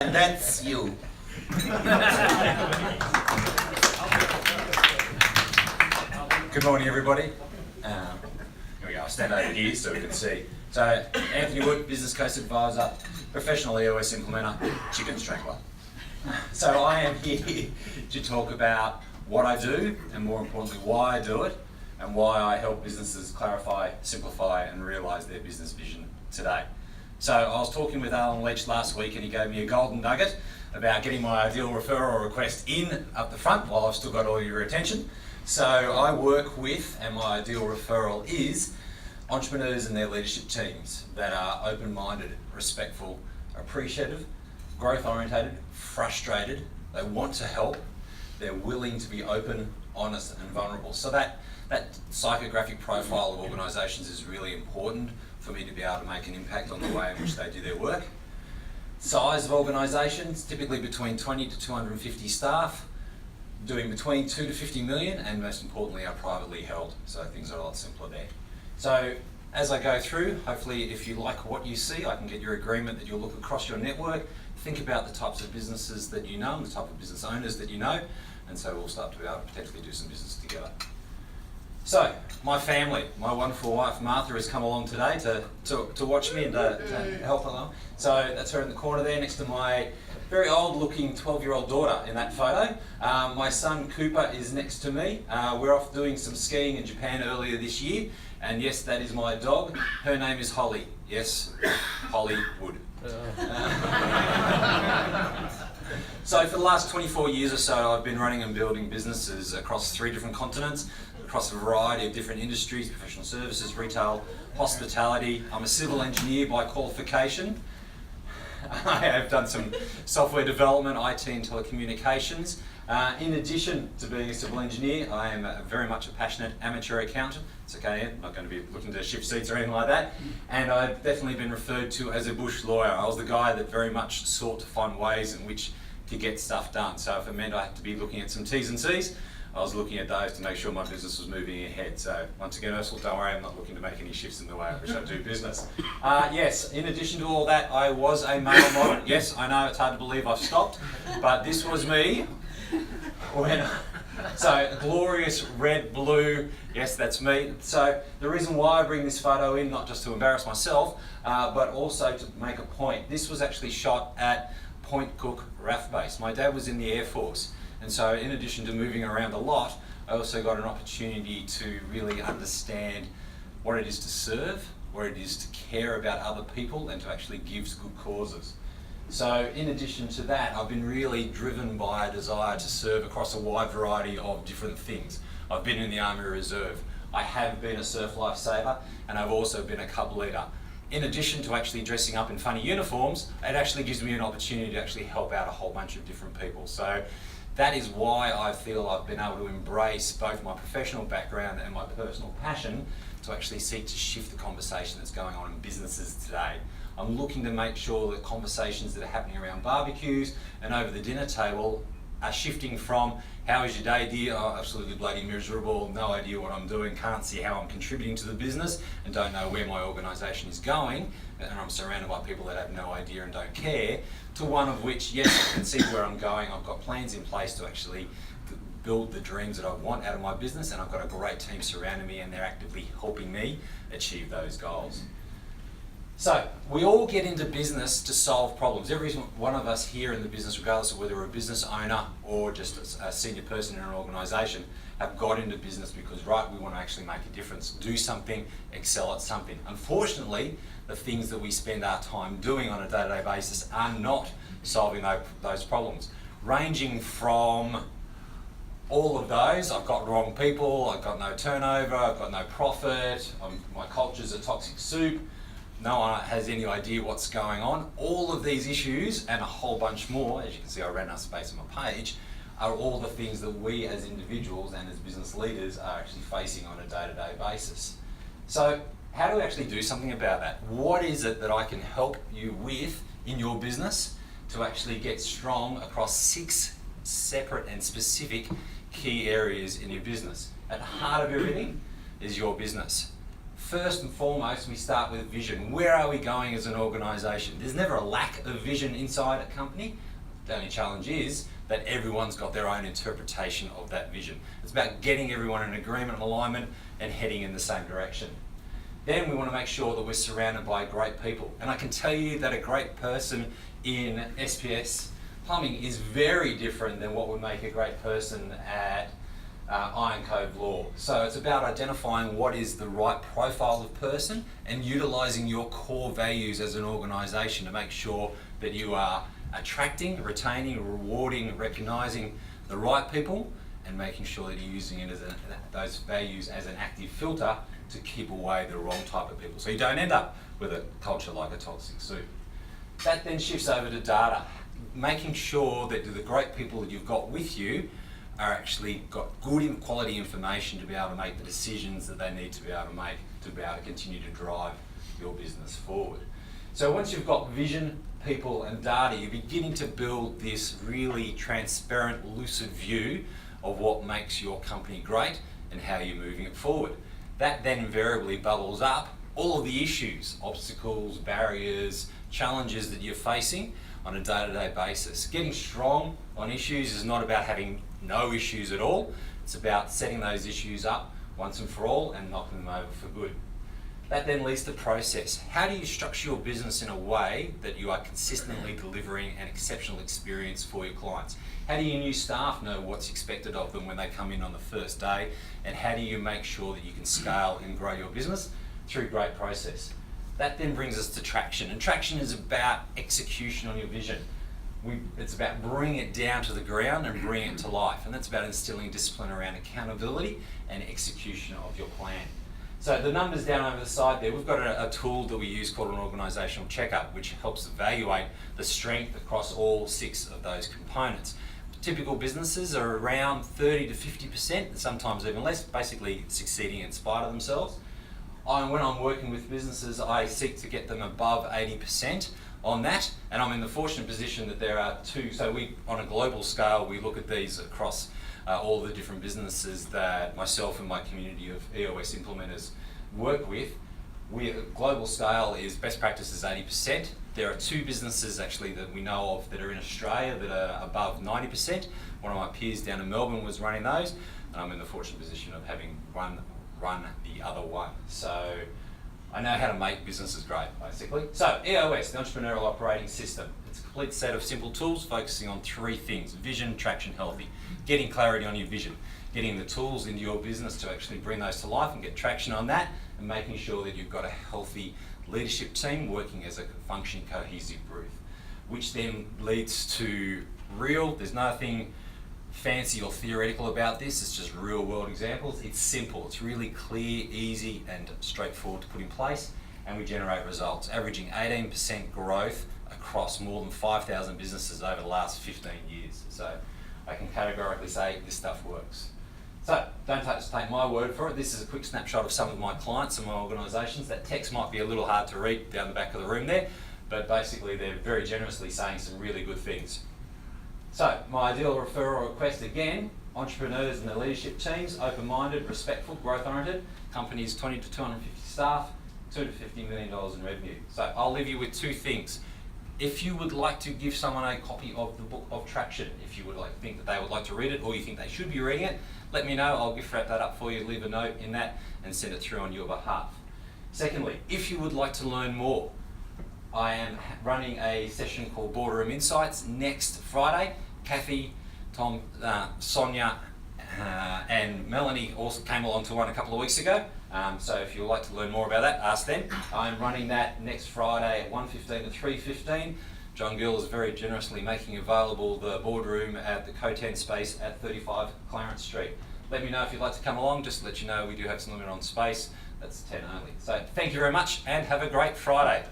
And that's you. Good morning, everybody. Here we go. I'll stand over here so we can see. So, Anthony Wood, Business Coast Advisor, professional EOS implementer, chicken strangler. So I am here to talk about what I do, and more importantly, why I do it, and why I help businesses clarify, simplify, and realise their business vision today. So I was talking with Alan Leach last week, and he gave me a golden nugget about getting my ideal referral request in up the front while I've still got all your attention. So I work with, and my ideal referral is, entrepreneurs and their leadership teams that are open-minded, respectful, appreciative, growth-orientated, frustrated, they want to help, they're willing to be open, honest and vulnerable. So that psychographic profile of organisations is really important for me to be able to make an impact on the way in which they do their work. Size of organisations, typically between 20 to 250 staff, doing between 2 to 50 million, and most importantly are privately held, so things are a lot simpler there. So as I go through, hopefully if you like what you see, I can get your agreement that you'll look across your network, think about the types of businesses that you know and the type of business owners that you know, and so we'll start to be able to potentially do some business together. So, my family, my wonderful wife Martha has come along today to watch me and to help along. So that's her in the corner there next to my very old looking 12-year-old daughter in that photo. My son Cooper is next to me. We're off doing some skiing in Japan earlier this year, and yes, that is my dog. Her name is Holly. Yes, Holly Wood. So for the last 24 years or so, I've been running and building businesses across 3 different continents, across a variety of different industries, professional services, retail, hospitality. I'm a civil engineer by qualification. I have done some software development, IT and telecommunications. In addition to being a civil engineer, I am very much a passionate amateur accountant. It's okay, I'm not going to be looking to shift seats or anything like that. And I've definitely been referred to as a bush lawyer. I was the guy that very much sought to find ways in which to get stuff done. So if it meant I had to be looking at some T's and C's, I was looking at those to make sure my business was moving ahead. So once again, Ursula, don't worry, I'm not looking to make any shifts in the way in which I do business. Yes, in addition to all that, I was a male model. Yes, I know it's hard to believe I've stopped, but this was me. So glorious red, blue, yes, that's me. So the reason why I bring this photo in, not just to embarrass myself, but also to make a point. This was actually shot at Point Cook RAF base. My dad was in the Air Force. And so in addition to moving around a lot, I also got an opportunity to really understand what it is to serve, what it is to care about other people, and to actually give to good causes. So in addition to that, I've been really driven by a desire to serve across a wide variety of different things. I've been in the Army Reserve, I have been a surf lifesaver, and I've also been a cub leader. In addition to actually dressing up in funny uniforms, it actually gives me an opportunity to actually help out a whole bunch of different people. So that is why I feel I've been able to embrace both my professional background and my personal passion to actually seek to shift the conversation that's going on in businesses today. I'm looking to make sure that conversations that are happening around barbecues and over the dinner table are shifting from, how is your day, dear? Oh, absolutely bloody miserable, no idea what I'm doing, can't see how I'm contributing to the business, and don't know where my organisation is going, and I'm surrounded by people that have no idea and don't care, to one of which, yes, I can see where I'm going, I've got plans in place to actually build the dreams that I want out of my business, and I've got a great team surrounding me and they're actively helping me achieve those goals. So, we all get into business to solve problems. Every one of us here in the business, regardless of whether we're a business owner or just a senior person in an organisation, have got into business because, right, we want to actually make a difference, do something, excel at something. Unfortunately, the things that we spend our time doing on a day-to-day basis are not solving those problems. Ranging from all of those, I've got wrong people, I've got no turnover, I've got no profit, my culture's a toxic soup, no one has any idea what's going on. All of these issues and a whole bunch more, as you can see I ran out of space on my page, are all the things that we as individuals and as business leaders are actually facing on a day-to-day basis. So how do we actually do something about that? What is it that I can help you with in your business to actually get strong across 6 separate and specific key areas in your business? At the heart of everything is your business. first and foremost, we start with vision. Where are we going as an organisation? There's never a lack of vision inside a company. The only challenge is that everyone's got their own interpretation of that vision. It's about getting everyone in agreement and alignment and heading in the same direction. Then we want to make sure that we're surrounded by great people. And I can tell you that a great person in SPS Plumbing is very different than what would make a great person at Iron Cove Law. So it's about identifying what is the right profile of person and utilising your core values as an organisation to make sure that you are attracting, retaining, rewarding, recognising the right people, and making sure that you're using it as those values as an active filter to keep away the wrong type of people, so you don't end up with a culture like a toxic soup. That then shifts over to data, making sure that the great people that you've got with you are actually got good quality information to be able to make the decisions that they need to be able to make to be able to continue to drive your business forward. So once you've got vision, people and data, you're beginning to build this really transparent, lucid view of what makes your company great and how you're moving it forward. That then invariably bubbles up all of the issues, obstacles, barriers, challenges that you're facing on a day-to-day basis. Getting strong on issues is not about having no issues at all. It's about setting those issues up once and for all and knocking them over for good. That then leads to process. How do you structure your business in a way that you are consistently delivering an exceptional experience for your clients? How do your new staff know what's expected of them when they come in on the first day? And how do you make sure that you can scale and grow your business through great process? That then brings us to traction. And traction is about execution on your vision. It's about bringing it down to the ground and bringing it to life. And that's about instilling discipline around accountability and execution of your plan. So the numbers down over the side there, we've got a tool that we use called an organisational checkup, which helps evaluate the strength across all 6 of those components. Typical businesses are around 30 to 50%, sometimes even less, basically succeeding in spite of themselves. When I'm working with businesses, I seek to get them above 80% on that, and I'm in the fortunate position that there are 2, so on a global scale, we look at these across all the different businesses that myself and my community of EOS implementers work with. Global scale is best practice is 80%. There are 2 businesses actually that we know of that are in Australia that are above 90%. One of my peers down in Melbourne was running those, and I'm in the fortunate position of having run the other one. So I know how to make businesses great, basically. So EOS, the Entrepreneurial Operating System. It's a complete set of simple tools focusing on 3 things: vision, traction, healthy. Getting clarity on your vision, getting the tools into your business to actually bring those to life and get traction on that, and making sure that you've got a healthy leadership team working as a functioning, cohesive group, which then leads to there's nothing fancy or theoretical about this, it's just real world examples. It's simple, it's really clear, easy and straightforward to put in place, and we generate results, averaging 18% growth across more than 5,000 businesses over the last 15 years. So I can categorically say this stuff works. So don't just take my word for it. This is a quick snapshot of some of my clients and my organisations. That text might be a little hard to read down the back of the room there, but basically they're very generously saying some really good things. So my ideal referral request again, entrepreneurs and their leadership teams, open-minded, respectful, growth-oriented, companies 20 to 250 staff, $2 to $50 million in revenue. So I'll leave you with 2 things. If you would like to give someone a copy of the book of Traction, if you would think that they would like to read it or you think they should be reading it, let me know. I'll gift wrap that up for you, leave a note in that and send it through on your behalf. Secondly, if you would like to learn more, I am running a session called Boardroom Insights next Friday. Kathy, Tom, Sonia and Melanie also came along to one a couple of weeks ago. So if you'd like to learn more about that, ask them. I'm running that next Friday at 1:15 to 3:15. John Gill is very generously making available the boardroom at the Co-10 space at 35 Clarence Street. Let me know if you'd like to come along, just to let you know we do have some limit on space. That's 10 only. So thank you very much and have a great Friday.